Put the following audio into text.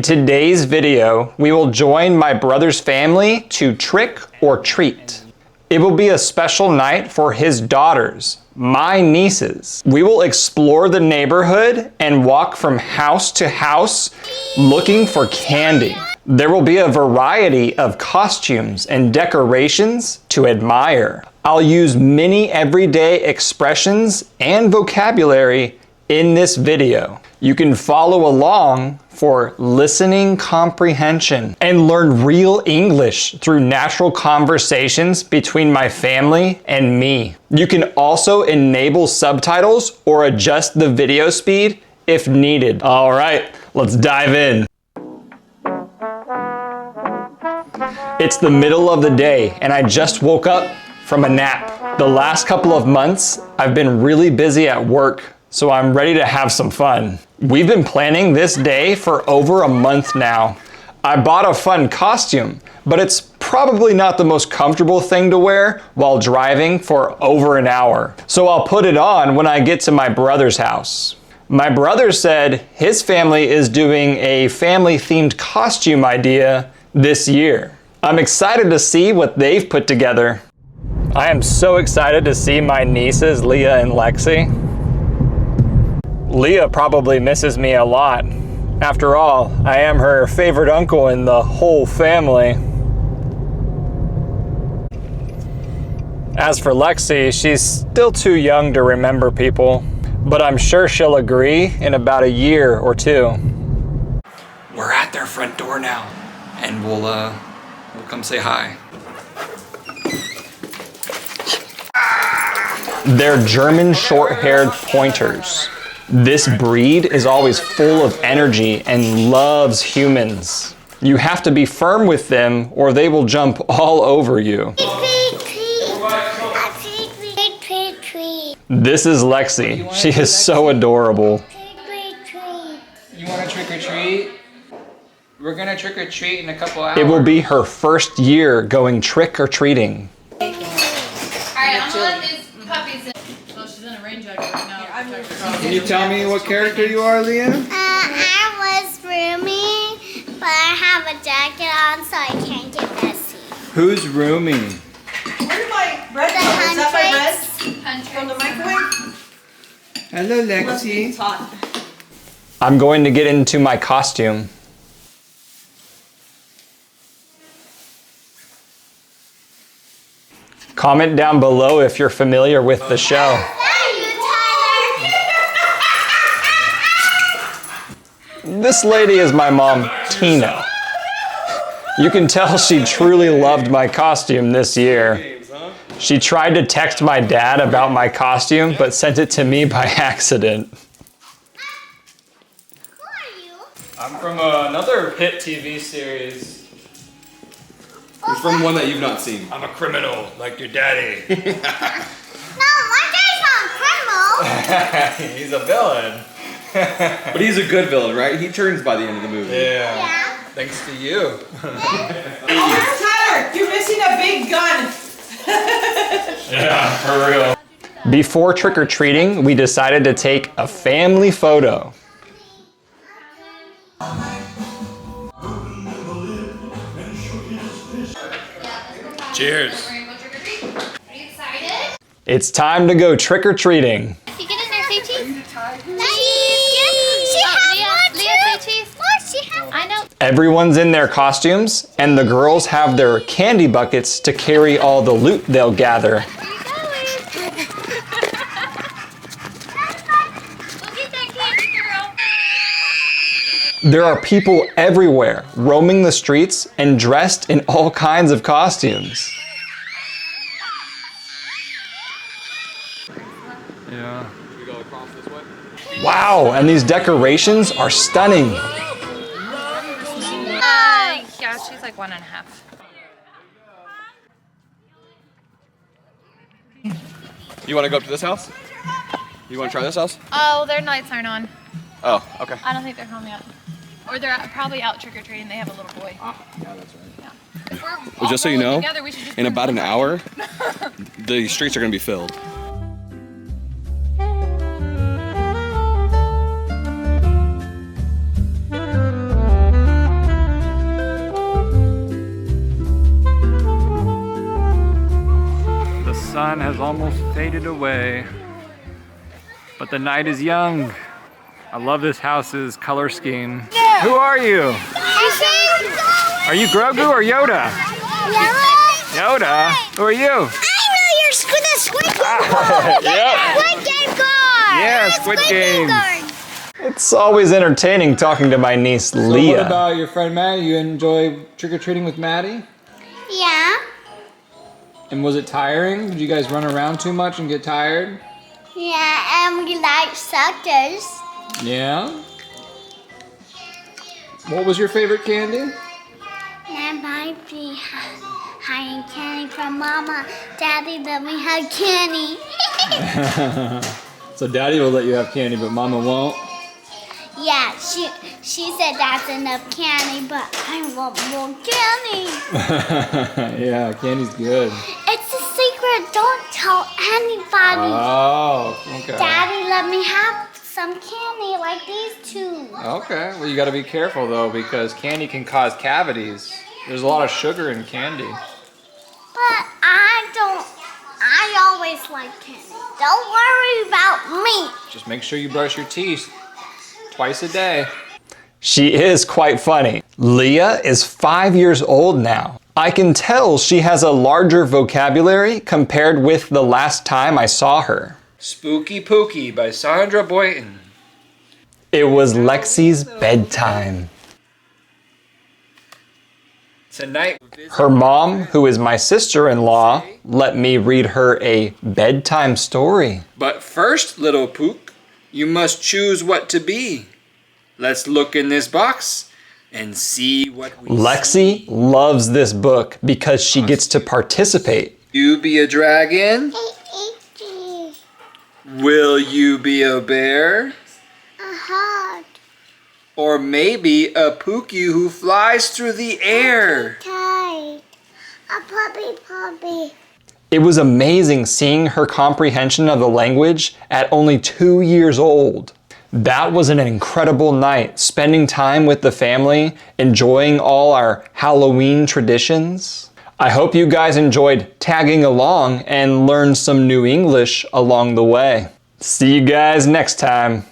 In today's video, we will join my brother's family to trick or treat. It will be a special night for his daughters, my nieces. We will explore the neighborhood and walk from house to house looking for candy. There will be a variety of costumes and decorations to admire. I'll use many everyday expressions and vocabulary in this video. You can follow along for listening comprehension and learn real English through natural conversations between my family and me. You can also enable subtitles or adjust the video speed if needed. All right, let's dive in. It's the middle of the day and I just woke up from a nap. The last couple of months, I've been really busy at work, so I'm ready to have some fun. We've been planning this day for over a month now. I bought a fun costume, but it's probably not the most comfortable thing to wear while driving for over an hour. So I'll put it on when I get to my brother's house. My brother said his family is doing a family-themed costume idea this year. I'm excited to see what they've put together. I am so excited to see my nieces, Leah and Lexi. Leah probably misses me a lot. After all, I am her favorite uncle in the whole family. As for Lexi, she's still too young to remember people, but I'm sure she'll agree in about a year or two. We're at their front door now, and we'll come say hi. They're German short-haired pointers. This breed is always full of energy and loves humans. You have to be firm with them or they will jump all over you. This is Lexi. She is so adorable. You want to trick or treat? We're gonna trick or treat in a couple hours. It will be her first year going trick or treating. Alright, I'm gonna let these puppies in. Well, she's in a rain jacket right now. Can you tell me what character you are, Leah? I was Rumi, but I have a jacket on so I can't get messy. Who's Rumi? Where's my bread? The Is that my bread? Huntress. From the microwave? Hello, Must be Lexi. it's hot. I'm going to get into my costume. Comment down below if you're familiar with the show. This lady is my mom, Tina. You can tell she truly loved my costume this year. She tried to text my dad about my costume, but sent it to me by accident. Who are you? I'm from another hit TV series. It's from one that you've not seen. I'm a criminal, like your daddy. No, my dad's not a criminal. He's a villain. But he's a good villain, right? He turns by the end of the movie. Yeah. Thanks to you. Oh, Tyler, you're missing a big gun. Yeah, for real. Before trick-or-treating, we decided to take a family photo. Cheers. Are you excited? It's time to go trick-or-treating. You get in there, say cheese. She has one too. Leah, say cheese. Look, she has I know. Everyone's in their costumes, and the girls have their candy buckets to carry all the loot they'll gather. Where you going? Go get that candy, girl. There are people everywhere, roaming the streets and dressed in all kinds of costumes. Yeah. Should we go across this way? Wow, and these decorations are stunning. Yeah, she's like 1.5. You want to go up to this house? You want to try this house? Oh, their lights aren't on. Oh, okay. I don't think they're home yet. Or they're probably out trick-or-treating. They have a little boy. Yeah, that's right. Yeah. If we're Well, just so you know, together, we should just in do about an one. hour, the streets are going to be filled. has almost faded away, but the night is young. I love this house's color scheme. Who are you? Are you Grogu or Yoda? Yoda? Who are you? I know you're the Squid Game. Yep. Squid Game guard. Yeah, Squid Game. Guard. It's always entertaining talking to my niece So Leah. what about your friend Maddie? You enjoy trick-or-treating with Maddie? Yeah. And was it tiring? Did you guys run around too much and get tired? Yeah, and we like suckers. Yeah? What was your favorite candy? That might be hiding candy from Mama. Daddy let me have candy. So Daddy will let you have candy, but Mama won't? Yeah, she said that's enough candy, but I want more candy. Yeah, candy's good. It's a secret. Don't tell anybody. Oh, okay. Daddy let me have some candy like these two. Okay, well you gotta be careful though because candy can cause cavities. There's a lot of sugar in candy. But I always like candy. Don't worry about me. Just make sure you brush your teeth twice a day. She is quite funny. Leah is 5 years old now. I can tell she has a larger vocabulary compared with the last time I saw her. Spooky Pooky by Sandra Boynton. It was Lexi's bedtime. Tonight, Her mom, who is my sister-in-law, let me read her a bedtime story. but first, little Pook, you must choose what to be. Let's look in this box and see what we Lexi loves this book because she gets to participate. You be a dragon? Will you be a bear? A heart. Or maybe a Pookie who flies through the air? Tight. A puppy. It was amazing seeing her comprehension of the language at only 2 years old. That was an incredible night, spending time with the family, enjoying all our Halloween traditions. I hope you guys enjoyed tagging along and learned some new English along the way. See you guys next time.